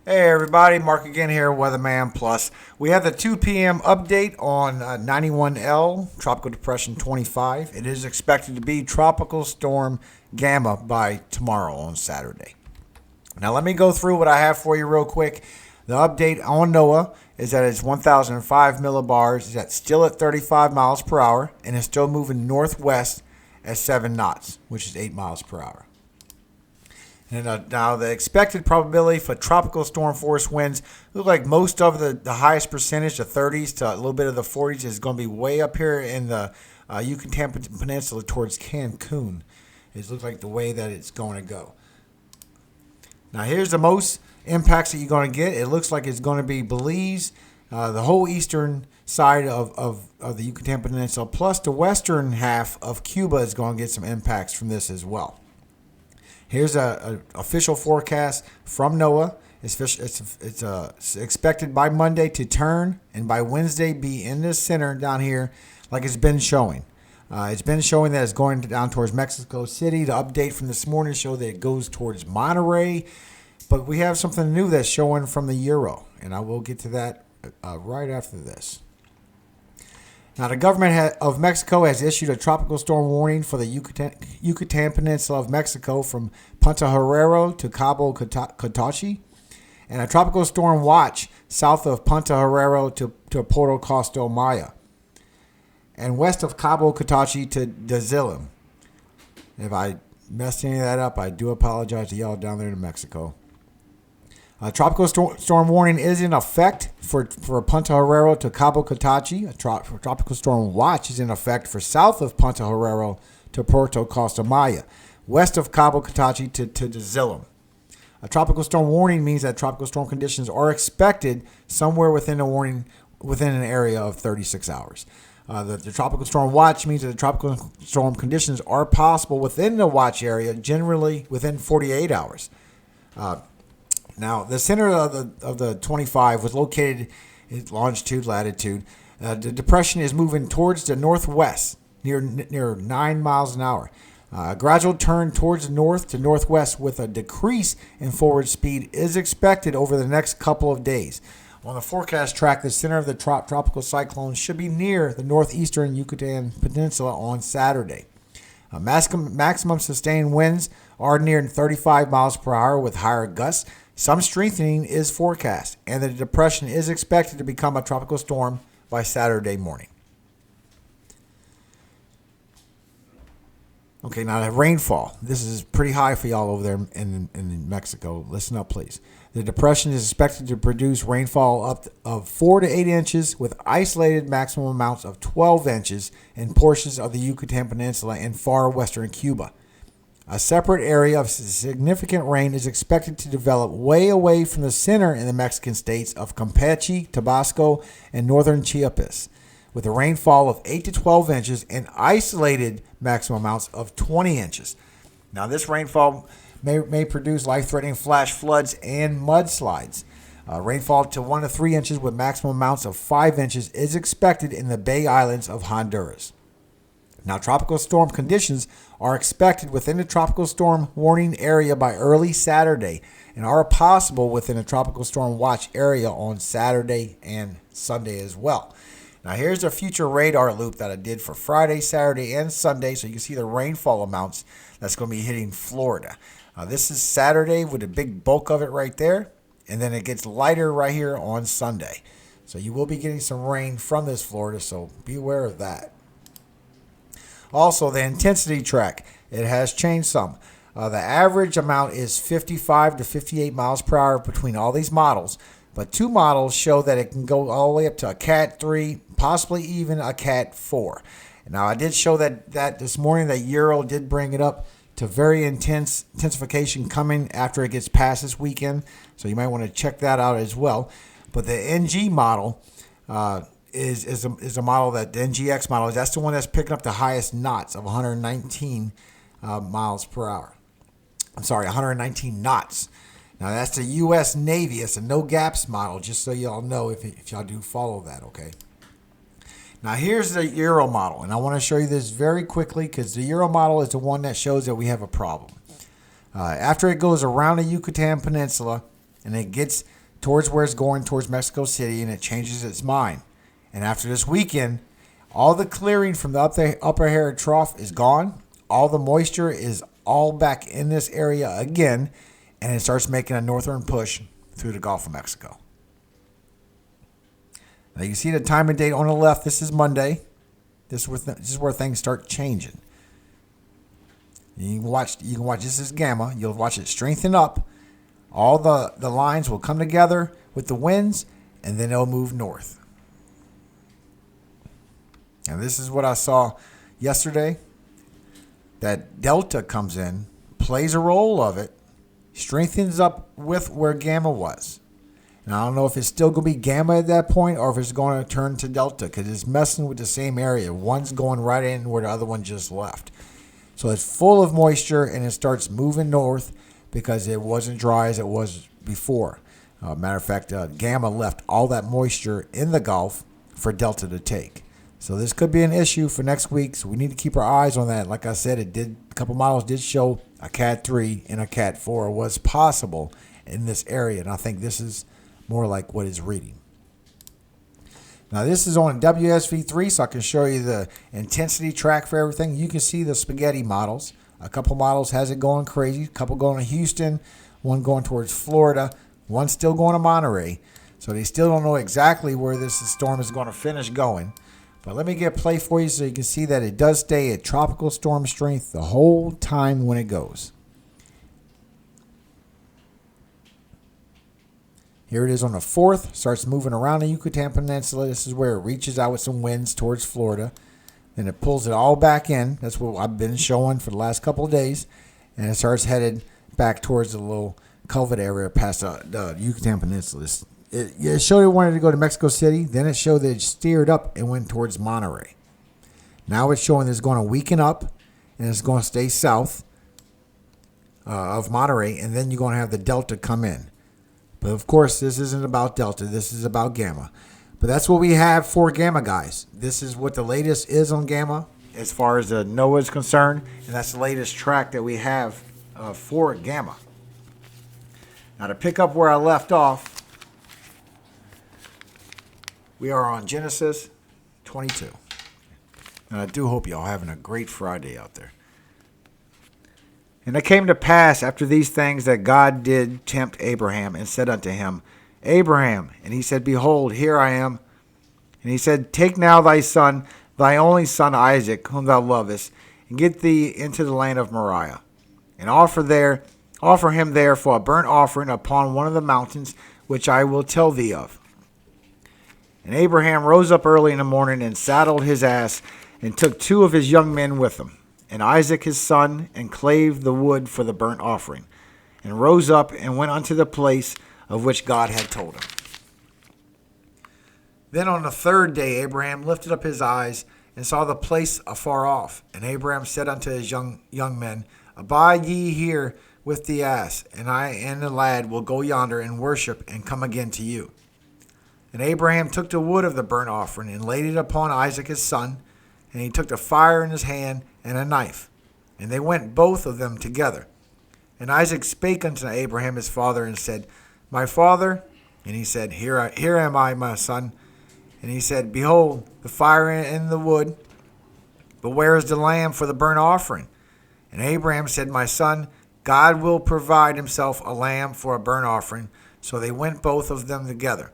Hey everybody, Mark again here, WeatherMan Plus. We have the 2 p.m. update on 91L, Tropical Depression 25. It is expected to be Tropical Storm Gamma by tomorrow on Saturday. Now let me go through what I have for you real quick. The update on NOAA is that it's 1,005 millibars. It's still at 35 miles per hour and is still moving northwest at 7 knots, which is 8 miles per hour. And now the expected probability for tropical storm force winds look like most of the highest percentage, the 30s to a little bit of the 40s, is going to be way up here in the Yucatan Peninsula towards Cancun. It looks like the way that it's going to go. Now here's the most impacts that you're going to get. It looks like it's going to be Belize, the whole eastern side of the Yucatan Peninsula, plus the western half of Cuba is going to get some impacts from this as well. Here's a official forecast from NOAA. It's expected by Monday to turn and by Wednesday be in the center down here like it's been showing. It's been showing that it's going down towards Mexico City. The update from this morning showed that it goes towards Monterey. But we have something new that's showing from the Euro, and I will get to that right after this. Now, the government of Mexico has issued a tropical storm warning for the Yucatan Peninsula of Mexico from Punta Herrero to Cabo Catachi, and a tropical storm watch south of Punta Herrero to Puerto Costa Maya, and west of Cabo Catachi to Dazilim. If I messed any of that up, I do apologize to y'all down there in Mexico. A tropical storm warning is in effect for Punta Herrero to Cabo Catachi. A tropical storm watch is in effect for south of Punta Herrero to Puerto Costa Maya, west of Cabo Catachi to Dazilim. A tropical storm warning means that tropical storm conditions are expected somewhere within a warning within an area of 36 hours. The tropical storm watch means that the tropical storm conditions are possible within the watch area, generally within 48 hours. Now, the center of the 25 was located in longitude, latitude. The depression is moving towards the northwest, near 9 miles an hour. A gradual turn towards the north to northwest with a decrease in forward speed is expected over the next couple of days. On the forecast track, the center of the tropical cyclone should be near the northeastern Yucatan Peninsula on Saturday. Maximum sustained winds are near 35 miles per hour with higher gusts. Some strengthening is forecast, and the depression is expected to become a tropical storm by Saturday morning. Okay, now the rainfall. This is pretty high for y'all over there in Mexico. Listen up, please. The depression is expected to produce rainfall up of 4 to 8 inches with isolated maximum amounts of 12 inches in portions of the Yucatan Peninsula and far western Cuba. A separate area of significant rain is expected to develop way away from the center in the Mexican states of Campeche, Tabasco, and northern Chiapas, with a rainfall of 8 to 12 inches and isolated maximum amounts of 20 inches. Now, this rainfall may produce life-threatening flash floods and mudslides. Rainfall to 1 to 3 inches with maximum amounts of 5 inches is expected in the Bay Islands of Honduras. Now, tropical storm conditions are expected within the tropical storm warning area by early Saturday and are possible within a tropical storm watch area on Saturday and Sunday as well. Now, here's a future radar loop that I did for Friday, Saturday, and Sunday so you can see the rainfall amounts that's going to be hitting Florida. This is Saturday with a big bulk of it right there, and then it gets lighter right here on Sunday. So you will be getting some rain from this Florida, so be aware of that. Also, the intensity track, it has changed some. The average amount is 55 to 58 miles per hour between all these models, but 2 models show that it can go all the way up to a Cat 3, possibly even a Cat 4. Now, I did show that this morning that Euro did bring it up to very intensification coming after it gets past this weekend, so you might want to check that out as well. But the NG model is a model that the NGX model is. That's the one that's picking up the highest knots of 119 miles per hour. I'm sorry, 119 knots. Now that's the U.S. Navy. It's a no gaps model, just so y'all know if y'all do follow that. Okay. Now here's the Euro model, and I want to show you this very quickly because the Euro model is the one that shows that we have a problem. After it goes around the Yucatan Peninsula, and it gets towards where it's going, towards Mexico City, and it changes its mind. And after this weekend, all the clearing from the upper air trough is gone. All the moisture is all back in this area again, and it starts making a northern push through the Gulf of Mexico. Now you can see the time and date on the left. This is Monday. This is where things start changing. You can watch. This is gamma. You'll watch it strengthen up. All the lines will come together with the winds, and then they'll move north. And this is what I saw yesterday. That delta comes in, plays a role of it, strengthens up with where gamma was. And I don't know if it's still going to be gamma at that point or if it's going to turn to delta because it's messing with the same area. One's going right in where the other one just left. So it's full of moisture and it starts moving north because it wasn't dry as it was before. Matter of fact, gamma left all that moisture in the Gulf for delta to take. So this could be an issue for next week. So we need to keep our eyes on that. Like I said, a couple models did show a Cat 3 and a Cat 4 was possible in this area. And I think this is more like what it's reading. Now this is on WSV3, so I can show you the intensity track for everything. You can see the spaghetti models. A couple models has it going crazy. A couple going to Houston, one going towards Florida, one still going to Monterey. So they still don't know exactly where this storm is going to finish going. But let me get play for you so you can see that it does stay at tropical storm strength the whole time when it goes. Here it is on the 4th. Starts moving around the Yucatan Peninsula. This is where it reaches out with some winds towards Florida. Then it pulls it all back in. That's what I've been showing for the last couple of days. And it starts headed back towards the little covert area past the Yucatan Peninsula. It showed it wanted to go to Mexico City. Then it showed that it steered up and went towards Monterey. Now it's showing that it's going to weaken up and it's going to stay south of Monterey. And then you're going to have the delta come in. But of course, this isn't about delta. This is about gamma. But that's what we have for gamma, guys. This is what the latest is on gamma as far as the NOAA is concerned. And that's the latest track that we have for gamma. Now to pick up where I left off, we are on Genesis 22. And I do hope y'all having a great Friday out there. And it came to pass after these things that God did tempt Abraham and said unto him, Abraham. And he said, Behold, here I am. And he said, Take now thy son, thy only son Isaac, whom thou lovest, and get thee into the land of Moriah, and offer him there for a burnt offering upon one of the mountains which I will tell thee of. And Abraham rose up early in the morning and saddled his ass, and took 2 of his young men with him, and Isaac his son, and clave the wood for the burnt offering, and rose up and went unto the place of which God had told him. Then on the 3rd day Abraham lifted up his eyes, and saw the place afar off. And Abraham said unto his young men, Abide ye here with the ass, and I and the lad will go yonder and worship, and come again to you. And Abraham took the wood of the burnt offering, and laid it upon Isaac his son, and he took the fire in his hand, and a knife. And they went both of them together. And Isaac spake unto Abraham his father, and said, My father? And he said, Here am I, my son. And he said, Behold, the fire and the wood, but where is the lamb for the burnt offering? And Abraham said, My son, God will provide himself a lamb for a burnt offering. So they went both of them together.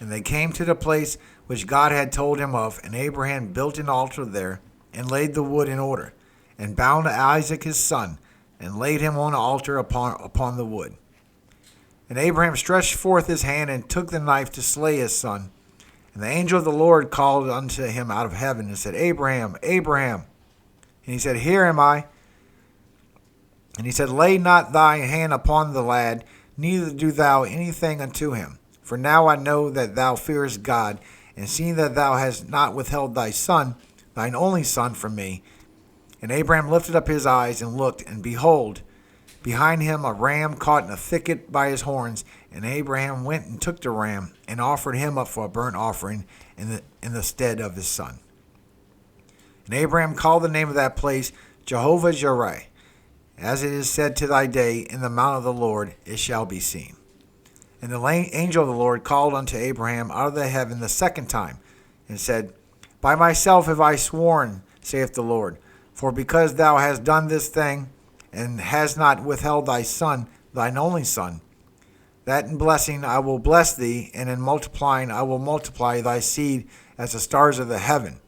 And they came to the place which God had told him of, and Abraham built an altar there, and laid the wood in order, and bound Isaac his son, and laid him on the altar upon the wood. And Abraham stretched forth his hand, and took the knife to slay his son. And the angel of the Lord called unto him out of heaven, and said, Abraham, Abraham. And he said, Here am I. And he said, Lay not thy hand upon the lad, neither do thou anything unto him. For now I know that thou fearest God, and seeing that thou hast not withheld thy son, thine only son, from me. And Abraham lifted up his eyes and looked, and behold, behind him a ram caught in a thicket by his horns. And Abraham went and took the ram, and offered him up for a burnt offering in the stead of his son. And Abraham called the name of that place Jehovah-Jireh. As it is said to thy day, in the mount of the Lord it shall be seen. And the angel of the Lord called unto Abraham out of the heaven the second time, and said, By myself have I sworn, saith the Lord, for because thou hast done this thing, and hast not withheld thy son, thine only son, that in blessing I will bless thee, and in multiplying I will multiply thy seed as the stars of the heaven,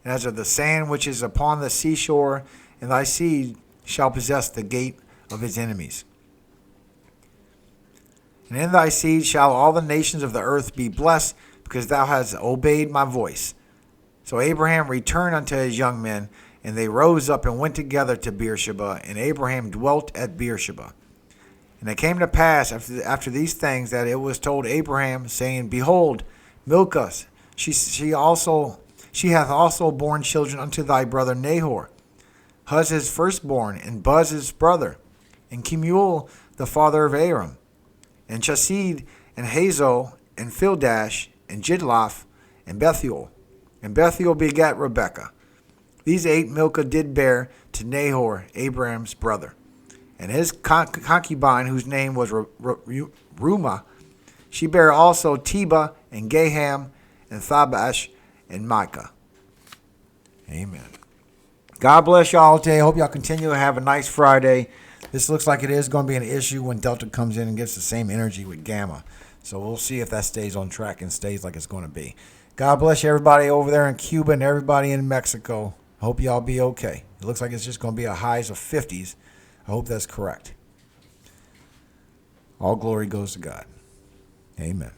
and as of the sand which is upon the seashore, and thy seed shall possess the gate of his enemies. And in thy seed shall all the nations of the earth be blessed, because thou hast obeyed my voice. So Abraham returned unto his young men, and they rose up and went together to Beersheba, and Abraham dwelt at Beersheba. And it came to pass after these things that it was told Abraham, saying, Behold, Milcah, she hath also borne children unto thy brother Nahor, Huz his firstborn, and Buz his brother, and Kemuel the father of Aram, and Chesed, and Hazo, and Pildash, and Jidlaph, and Bethuel. And Bethuel begat Rebekah. These 8 Milcah did bear to Nahor, Abraham's brother. And his concubine, whose name was Reumah, she bare also Teba, and Gaham, and Thabash, and Micah. Amen. God bless y'all today. Hope y'all continue to have a nice Friday. This looks like it is going to be an issue when Delta comes in and gets the same energy with Gamma. So we'll see if that stays on track and stays like it's going to be. God bless everybody over there in Cuba and everybody in Mexico. Hope y'all be okay. It looks like it's just going to be a highs of 50s. I hope that's correct. All glory goes to God. Amen.